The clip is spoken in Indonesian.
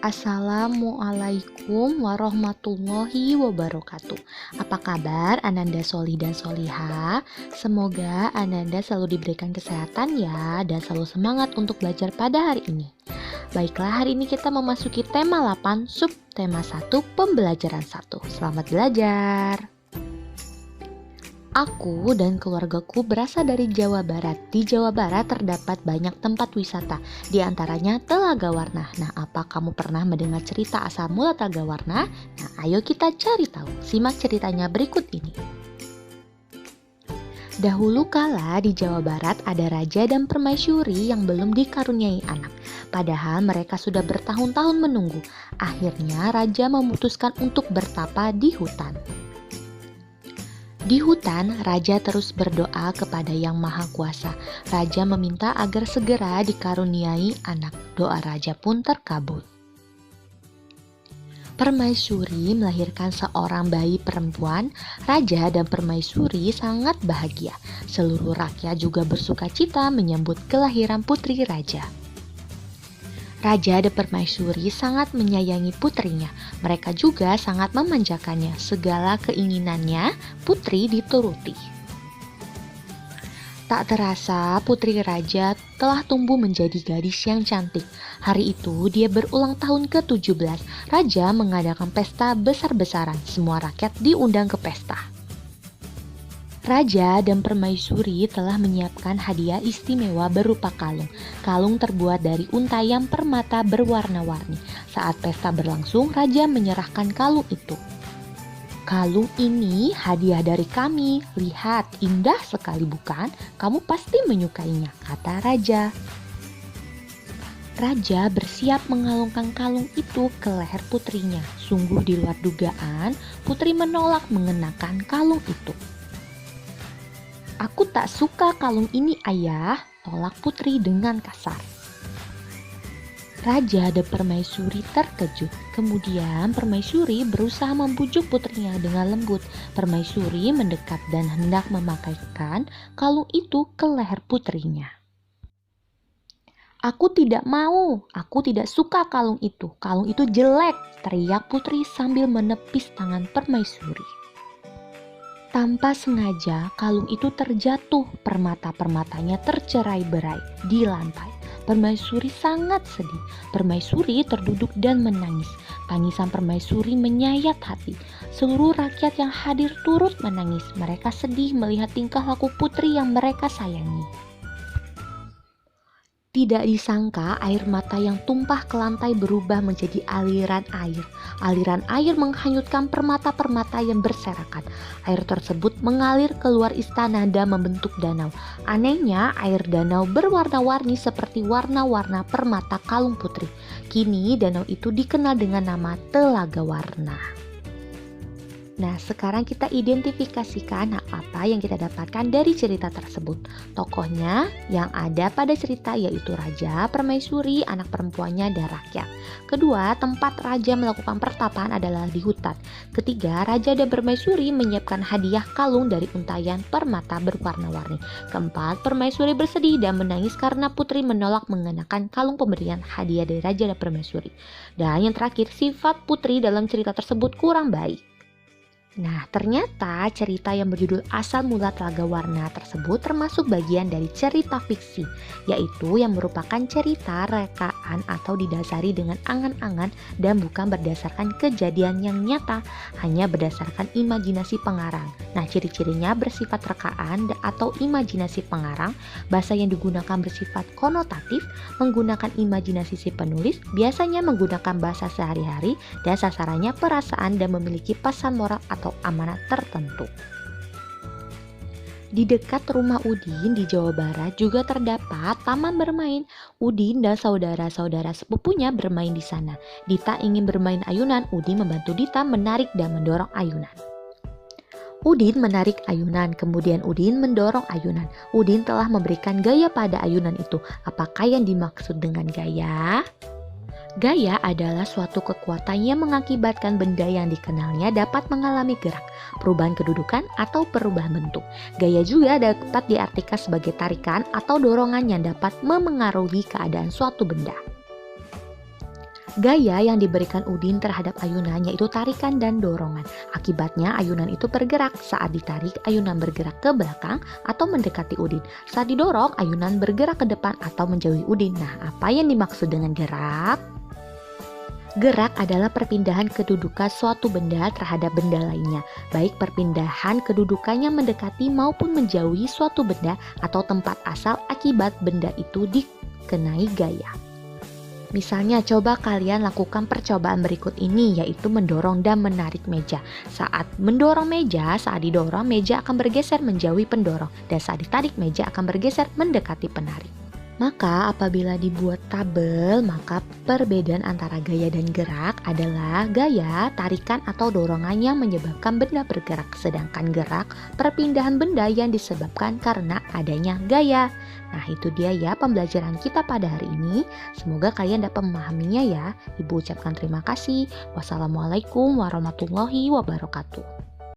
Assalamualaikum warahmatullahi wabarakatuh. Apa kabar Ananda Solih dan Soliha? Semoga Ananda selalu diberikan kesehatan ya dan selalu semangat untuk belajar pada hari ini. Baiklah, hari ini kita memasuki tema 8, sub tema 1, pembelajaran 1. Selamat belajar. Aku dan keluargaku berasal dari Jawa Barat. Di Jawa Barat terdapat banyak tempat wisata, di antaranya Telaga Warna. Nah, apa kamu pernah mendengar cerita asal mula Telaga Warna? Nah, ayo kita cari tahu. Simak ceritanya berikut ini. Dahulu kala di Jawa Barat ada raja dan permaisuri yang belum dikaruniai anak. Padahal mereka sudah bertahun-tahun menunggu. Akhirnya raja memutuskan untuk bertapa di hutan. Di hutan, raja terus berdoa kepada Yang Maha Kuasa. Raja meminta agar segera dikaruniai anak. Doa raja pun terkabul. Permaisuri melahirkan seorang bayi perempuan. Raja dan permaisuri sangat bahagia. Seluruh rakyat juga bersuka cita menyambut kelahiran putri raja. Raja dan permaisuri sangat menyayangi putrinya. Mereka juga sangat memanjakannya. Segala keinginannya putri dituruti. Tak terasa putri raja telah tumbuh menjadi gadis yang cantik. Hari itu dia berulang tahun ke-17. Raja mengadakan pesta besar-besaran. Semua rakyat diundang ke pesta. Raja dan permaisuri telah menyiapkan hadiah istimewa berupa kalung. Kalung terbuat dari untayan permata berwarna-warni. Saat pesta berlangsung, raja menyerahkan kalung itu. Kalung ini hadiah dari kami. Lihat, indah sekali bukan? Kamu pasti menyukainya, kata raja. Raja bersiap mengalungkan kalung itu ke leher putrinya. Sungguh di luar dugaan, putri menolak mengenakan kalung itu. Aku tak suka kalung ini, ayah, tolak putri dengan kasar. Raja dan permaisuri terkejut. Kemudian permaisuri berusaha membujuk putrinya dengan lembut. Permaisuri mendekat dan hendak memakaikan kalung itu ke leher putrinya. Aku tidak mau, aku tidak suka kalung itu jelek, teriak putri sambil menepis tangan permaisuri. Tanpa sengaja, kalung itu terjatuh, permata-permatanya tercerai-berai di lantai. Permaisuri sangat sedih. Permaisuri terduduk dan menangis. Tangisan permaisuri menyayat hati. Seluruh rakyat yang hadir turut menangis. Mereka sedih melihat tingkah laku putri yang mereka sayangi. Tidak disangka air mata yang tumpah ke lantai berubah menjadi aliran air. Aliran air menghanyutkan permata-permata yang berserakan. Air tersebut mengalir keluar istana dan membentuk danau. Anehnya, air danau berwarna-warni seperti warna-warna permata kalung putri. Kini danau itu dikenal dengan nama Telaga Warna. Nah, sekarang kita identifikasikan apa yang kita dapatkan dari cerita tersebut. Tokohnya yang ada pada cerita yaitu raja, permaisuri, anak perempuannya, dan rakyat. Kedua, tempat raja melakukan pertapaan adalah di hutan. Ketiga, raja dan permaisuri menyiapkan hadiah kalung dari untayan permata berwarna-warni. Keempat, permaisuri bersedih dan menangis karena putri menolak mengenakan kalung pemberian hadiah dari raja dan permaisuri. Dan yang terakhir, sifat putri dalam cerita tersebut kurang baik. Nah, ternyata cerita yang berjudul Asal Mula Telaga Warna tersebut termasuk bagian dari cerita fiksi, yaitu yang merupakan cerita rekaan atau didasari dengan angan-angan dan bukan berdasarkan kejadian yang nyata, hanya berdasarkan imajinasi pengarang. Nah, ciri-cirinya bersifat rekaan atau imajinasi pengarang, bahasa yang digunakan bersifat konotatif, menggunakan imajinasi si penulis, biasanya menggunakan bahasa sehari-hari, dan sasarannya perasaan dan memiliki pesan moral atau amanat tertentu. Di dekat rumah Udin di Jawa Barat juga terdapat taman bermain. Udin dan saudara-saudara sepupunya bermain di sana. Dita ingin bermain ayunan, Udin membantu Dita menarik dan mendorong ayunan. Udin menarik ayunan, kemudian Udin mendorong ayunan. Udin telah memberikan gaya pada ayunan itu. Apakah yang dimaksud dengan gaya? Gaya adalah suatu kekuatan yang mengakibatkan benda yang dikenalnya dapat mengalami gerak, perubahan kedudukan, atau perubahan bentuk. Gaya juga dapat diartikan sebagai tarikan atau dorongan yang dapat memengaruhi keadaan suatu benda. Gaya yang diberikan Udin terhadap ayunan yaitu tarikan dan dorongan. Akibatnya ayunan itu bergerak. Saat ditarik, ayunan bergerak ke belakang atau mendekati Udin. Saat didorong, ayunan bergerak ke depan atau menjauhi Udin. Nah, apa yang dimaksud dengan gerak? Gerak adalah perpindahan kedudukan suatu benda terhadap benda lainnya, baik perpindahan kedudukannya mendekati maupun menjauhi suatu benda atau tempat asal akibat benda itu dikenai gaya. Misalnya, coba kalian lakukan percobaan berikut ini, yaitu mendorong dan menarik meja. Saat mendorong meja, saat didorong meja akan bergeser menjauhi pendorong, dan saat ditarik meja akan bergeser mendekati penarik. Maka apabila dibuat tabel, maka perbedaan antara gaya dan gerak adalah gaya, tarikan atau dorongan yang menyebabkan benda bergerak, sedangkan gerak, perpindahan benda yang disebabkan karena adanya gaya. Nah, itu dia ya pembelajaran kita pada hari ini. Semoga kalian dapat memahaminya ya. Ibu ucapkan terima kasih. Wassalamualaikum warahmatullahi wabarakatuh.